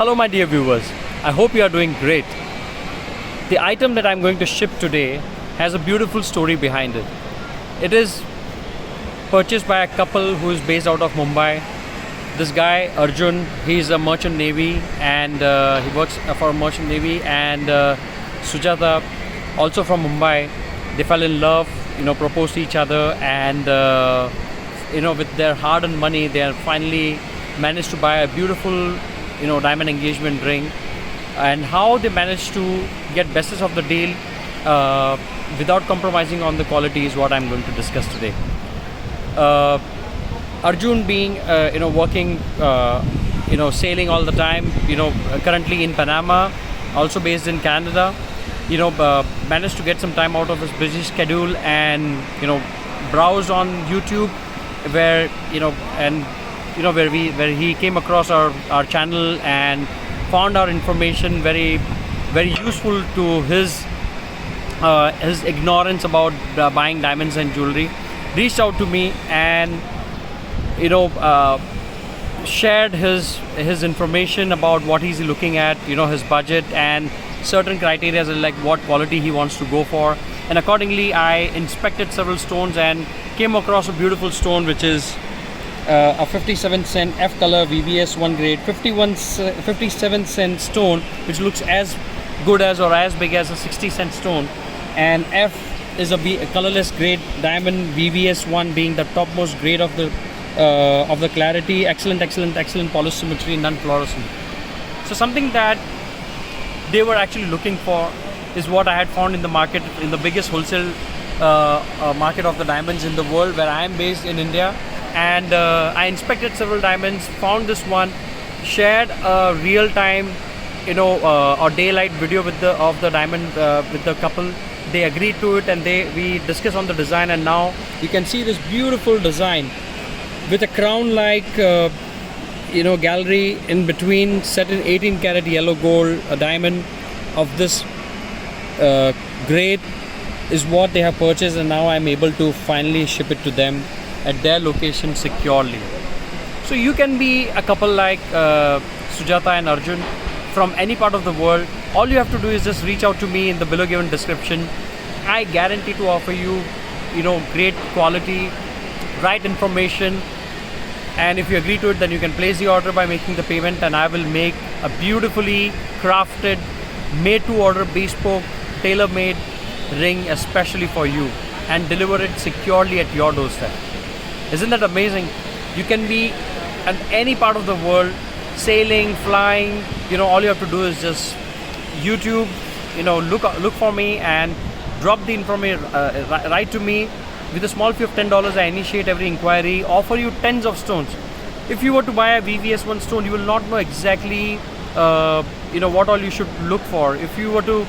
Hello my dear viewers, I hope you are doing great. The item that I'm going to ship today has a beautiful story behind it. It is purchased by a couple who is based out of Mumbai. This guy Arjun, he's a merchant navy and he works for a merchant navy, and Sujata, also from Mumbai. They fell in love, proposed to each other, and with their hard-earned money they have finally managed to buy a beautiful diamond engagement ring. And how they managed to get bestest of the deal without compromising on the quality is what I'm going to discuss today. Arjun being working sailing all the time, currently in Panama, also based in Canada, managed to get some time out of his busy schedule and browse on YouTube, where where he came across our channel and found our information very very useful to his ignorance about buying diamonds and jewelry. Reached out to me and shared his information about what he's looking at, his budget and certain criteria like what quality he wants to go for. And accordingly I inspected several stones and came across a beautiful stone, which is a 57 cent F color VVS 1 grade 57 cent stone, which looks as good as or as big as a 60 cent stone. And F is a colorless grade diamond, VVS 1 being the topmost grade of the clarity. Excellent polish symmetry, non-fluorescent. So something that they were actually looking for is what I had found in the market, in the biggest wholesale market of the diamonds in the world, where I am based in India. And I inspected several diamonds, found this one, shared a real-time or daylight video of the diamond with the couple. They agreed to it, and we discussed on the design, and now you can see this beautiful design with a crown like gallery in between, set in 18 karat yellow gold. A diamond of this grade is what they have purchased, and now I'm able to finally ship it to them at their location securely. So you can be a couple like Sujata and Arjun from any part of the world. All you have to do is just reach out to me in the below given description. I guarantee to offer you great quality, right information, and if you agree to it, then you can place the order by making the payment, and I will make a beautifully crafted, made to order, bespoke, tailor-made ring especially for you and deliver it securely at your doorstep. Isn't that amazing? You can be in any part of the world, sailing, flying, all you have to do is just YouTube, look for me and drop the information, write to me. With a small fee of $10, I initiate every inquiry, offer you tens of stones. If you were to buy a VVS 1 stone, you will not know exactly what all you should look for. If you were to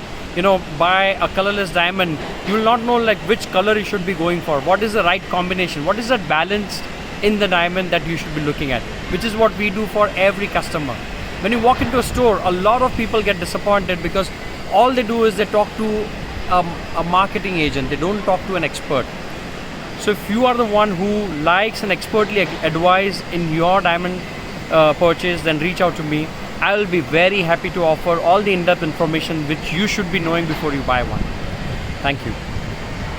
buy a colorless diamond, you will not know like which color you should be going for, what is the right combination, what is that balance in the diamond that you should be looking at, which is what we do for every customer. When you walk into a store, a lot of people get disappointed because all they do is they talk to a marketing agent, they don't talk to an expert. So if you are the one who likes and expertly advise in your diamond purchase, then reach out to me. I will be very happy to offer all the in-depth information which you should be knowing before you buy one. Thank you.